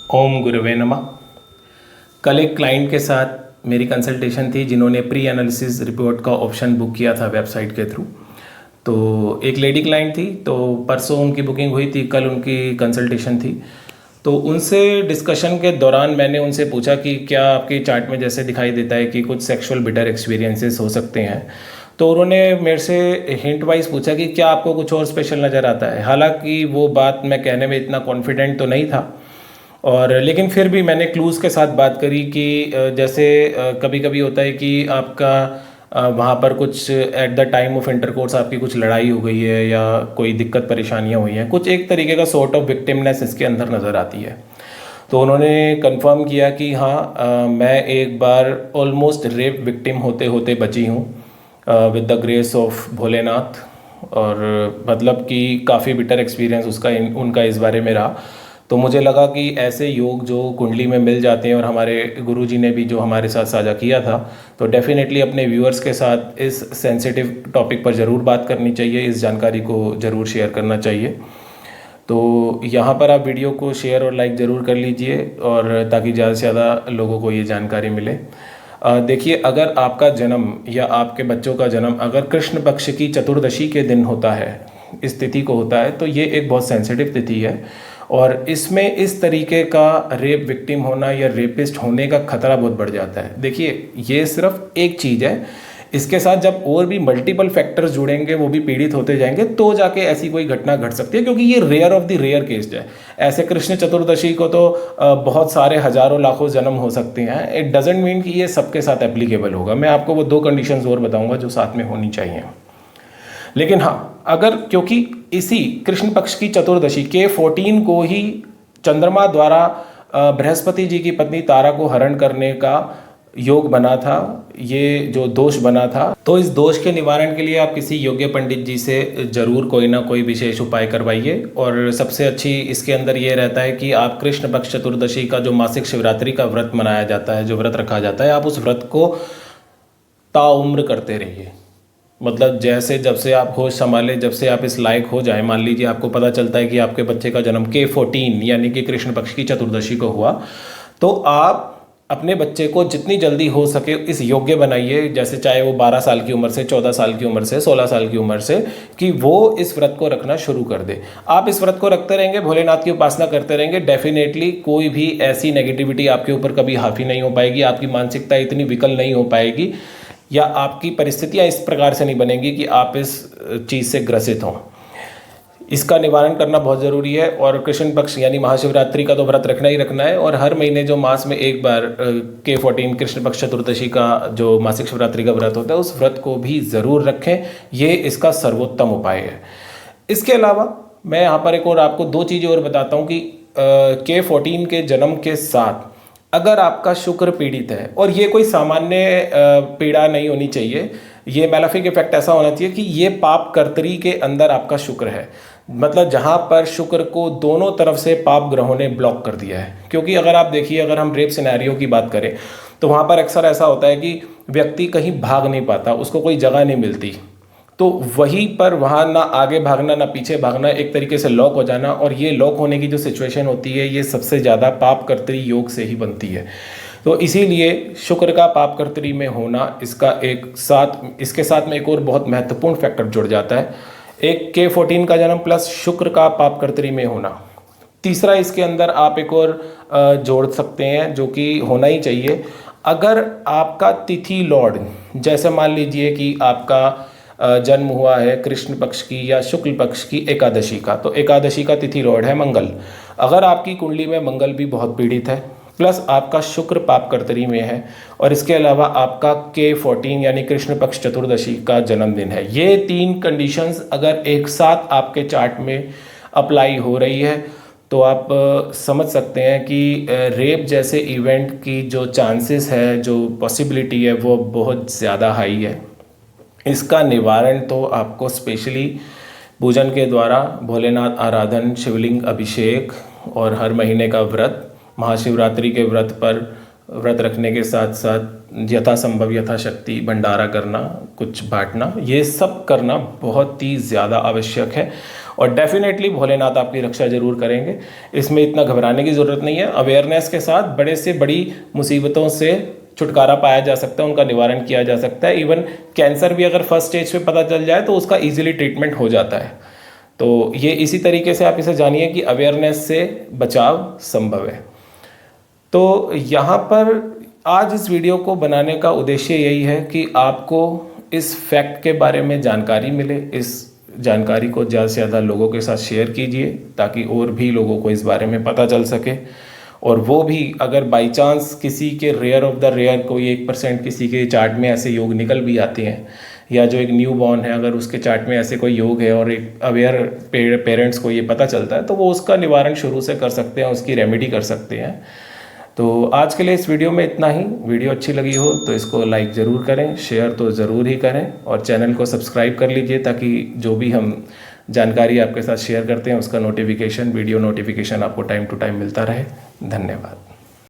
ओम गुरुवे नमः। कल एक क्लाइंट के साथ मेरी कंसल्टेशन थी जिन्होंने प्री एनालिसिस रिपोर्ट का ऑप्शन बुक किया था वेबसाइट के थ्रू। तो एक लेडी क्लाइंट थी, तो परसों उनकी बुकिंग हुई थी, कल उनकी कंसल्टेशन थी। तो उनसे डिस्कशन के दौरान मैंने उनसे पूछा कि क्या आपके चार्ट में जैसे दिखाई देता है कि कुछ सेक्सुअल बिटर एक्सपीरियंसेस हो सकते हैं। तो उन्होंने मेरे से हिंट वाइज पूछा कि क्या आपको कुछ और स्पेशल नज़र आता है। हालांकि वो बात मैं कहने में इतना कॉन्फिडेंट तो नहीं था, और लेकिन फिर भी मैंने क्लूज़ के साथ बात करी कि जैसे कभी कभी होता है कि आपका वहाँ पर कुछ at the time of intercourse आपकी कुछ लड़ाई हो गई है या कोई दिक्कत परेशानियाँ हुई हैं, कुछ एक तरीके का सॉर्ट ऑफ विक्टिमनेस इसके अंदर नज़र आती है। तो उन्होंने कंफर्म किया कि हाँ, मैं एक बार ऑलमोस्ट रेप विक्टिम होते होते बची हूँ with the grace of Bholenath. और मतलब कि काफ़ी बिटर एक्सपीरियंस उनका इस बारे में रहा। तो मुझे लगा कि ऐसे योग जो कुंडली में मिल जाते हैं, और हमारे गुरुजी ने भी जो हमारे साथ साझा किया था, तो डेफिनेटली अपने व्यूअर्स के साथ इस सेंसिटिव टॉपिक पर ज़रूर बात करनी चाहिए, इस जानकारी को ज़रूर शेयर करना चाहिए। तो यहाँ पर आप वीडियो को शेयर और लाइक ज़रूर कर लीजिए, और ताकि ज़्यादा से ज़्यादा लोगों को ये जानकारी मिले। देखिए, अगर आपका जन्म या आपके बच्चों का जन्म अगर कृष्ण पक्ष की चतुर्दशी के दिन होता है, इस तिथि को होता है, तो ये एक बहुत सेंसिटिव तिथि है, और इसमें इस तरीके का रेप विक्टिम होना या रेपिस्ट होने का खतरा बहुत बढ़ जाता है। देखिए, ये सिर्फ एक चीज़ है, इसके साथ जब और भी मल्टीपल फैक्टर्स जुड़ेंगे, वो भी पीड़ित होते जाएंगे, तो जाके ऐसी कोई घटना घट सकती है, क्योंकि ये rare of the rare case है। ऐसे कृष्ण चतुर्दशी को तो बहुत सारे हजारों लाखों जन्म हो सकते हैं। इट डजेंट मीन कि ये सबके साथ एप्लीकेबल होगा। मैं आपको वो दो कंडीशंस और बताऊंगा जो साथ में होनी चाहिए। लेकिन हाँ, अगर क्योंकि इसी कृष्ण पक्ष की चतुर्दशी के 14 को ही चंद्रमा द्वारा बृहस्पति जी की पत्नी तारा को हरण करने का योग बना था, ये जो दोष बना था, तो इस दोष के निवारण के लिए आप किसी योग्य पंडित जी से जरूर कोई ना कोई विशेष उपाय करवाइए। और सबसे अच्छी इसके अंदर ये रहता है कि आप कृष्ण पक्ष चतुर्दशी का जो मासिक शिवरात्रि का व्रत मनाया जाता है, जो व्रत रखा जाता है, आप उस व्रत को ताउम्र करते रहिए। मतलब जैसे जब से आप होश संभाले, जब से आप इस लायक हो जाए, मान लीजिए आपको पता चलता है कि आपके बच्चे का जन्म K14 यानी कि कृष्ण पक्ष की चतुर्दशी को हुआ, तो आप अपने बच्चे को जितनी जल्दी हो सके इस योग्य बनाइए, जैसे चाहे वो 12 साल की उम्र से, 14 साल की उम्र से, 16 साल की उम्र से, कि वो इस व्रत को रखना शुरू कर दे। आप इस व्रत को रखते रहेंगे, भोलेनाथ की उपासना करते रहेंगे, डेफिनेटली कोई भी ऐसी नेगेटिविटी आपके ऊपर कभी हावी नहीं हो पाएगी, आपकी मानसिकता इतनी विकल नहीं हो पाएगी, या आपकी परिस्थितियां इस प्रकार से नहीं बनेंगी कि आप इस चीज़ से ग्रसित हों। इसका निवारण करना बहुत ज़रूरी है। और कृष्ण पक्ष यानी महाशिवरात्रि का तो व्रत रखना ही रखना है, और हर महीने जो मास में एक बार K14 कृष्ण पक्ष चतुर्दशी का जो मासिक शिवरात्रि का व्रत होता है, उस व्रत को भी ज़रूर रखें। ये इसका सर्वोत्तम उपाय है। इसके अलावा मैं यहाँ पर एक और आपको दो चीज़ें और बताता हूँ कि K14 के जन्म के साथ अगर आपका शुक्र पीड़ित है, और ये कोई सामान्य पीड़ा नहीं होनी चाहिए, ये मैलेफिक इफेक्ट ऐसा होना चाहिए कि ये पाप कर्तरी के अंदर आपका शुक्र है, मतलब जहाँ पर शुक्र को दोनों तरफ से पाप ग्रहों ने ब्लॉक कर दिया है। क्योंकि अगर आप देखिए, अगर हम रेप सिनेरियो की बात करें, तो वहाँ पर अक्सर ऐसा होता है कि व्यक्ति कहीं भाग नहीं पाता, उसको कोई जगह नहीं मिलती, तो वहीं पर वहाँ ना आगे भागना ना पीछे भागना, एक तरीके से लॉक हो जाना। और ये लॉक होने की जो सिचुएशन होती है, ये सबसे ज़्यादा पाप कर्तरी योग से ही बनती है। तो इसीलिए शुक्र का पाप कर्तरी में होना, इसके साथ में एक और बहुत महत्वपूर्ण फैक्टर जुड़ जाता है, एक K14 का जन्म प्लस शुक्र का पाप कर्तरी में होना। तीसरा इसके अंदर आप एक और जोड़ सकते हैं, जो कि होना ही चाहिए। अगर आपका तिथि लॉर्ड, जैसे मान लीजिए कि आपका जन्म हुआ है कृष्ण पक्ष की या शुक्ल पक्ष की एकादशी का, तो एकादशी का तिथि लॉर्ड है मंगल। अगर आपकी कुंडली में मंगल भी बहुत पीड़ित है, प्लस आपका शुक्र पाप कर्तरी में है, और इसके अलावा आपका K14 यानी कृष्ण पक्ष चतुर्दशी का जन्मदिन है, ये तीन कंडीशंस अगर एक साथ आपके चार्ट में अप्लाई हो रही है, तो आप समझ सकते हैं कि रेप जैसे इवेंट की जो चांसेस है, जो पॉसिबिलिटी है, वो बहुत ज़्यादा हाई है। इसका निवारण तो आपको स्पेशली पूजन के द्वारा, भोलेनाथ आराधन, शिवलिंग अभिषेक, और हर महीने का व्रत, महाशिवरात्रि के व्रत पर व्रत रखने के साथ साथ यथासंभव यथाशक्ति भंडारा करना, कुछ बांटना, ये सब करना बहुत ही ज़्यादा आवश्यक है। और डेफिनेटली भोलेनाथ आपकी रक्षा जरूर करेंगे। इसमें इतना घबराने की ज़रूरत नहीं है। अवेयरनेस के साथ बड़े से बड़ी मुसीबतों से छुटकारा पाया जा सकता है, उनका निवारण किया जा सकता है। इवन कैंसर भी अगर फर्स्ट स्टेज पे पता चल जाए तो उसका ईजिली ट्रीटमेंट हो जाता है। तो ये इसी तरीके से आप इसे जानिए कि अवेयरनेस से बचाव संभव है। तो यहाँ पर आज इस वीडियो को बनाने का उद्देश्य यही है कि आपको इस फैक्ट के बारे में जानकारी मिले। इस जानकारी को ज़्यादा से ज़्यादा लोगों के साथ शेयर कीजिए ताकि और भी लोगों को इस बारे में पता चल सके। और वो भी अगर बाई चांस किसी के रेयर ऑफ द रेयर कोई 1% किसी के चार्ट में ऐसे योग निकल भी आते हैं, या जो एक न्यू बॉर्न है अगर उसके चार्ट में ऐसे कोई योग है और एक अवेयर पेरेंट्स को ये पता चलता है, तो वो उसका निवारण शुरू से कर सकते हैं, उसकी रेमेडी कर सकते हैं। तो आज के लिए इस वीडियो में इतना ही। वीडियो अच्छी लगी हो तो इसको लाइक ज़रूर करें, शेयर तो ज़रूर ही करें और चैनल को सब्सक्राइब कर लीजिए ताकि जो भी हम जानकारी आपके साथ शेयर करते हैं उसका नोटिफिकेशन, वीडियो नोटिफिकेशन आपको टाइम टू टाइम मिलता रहे। धन्यवाद।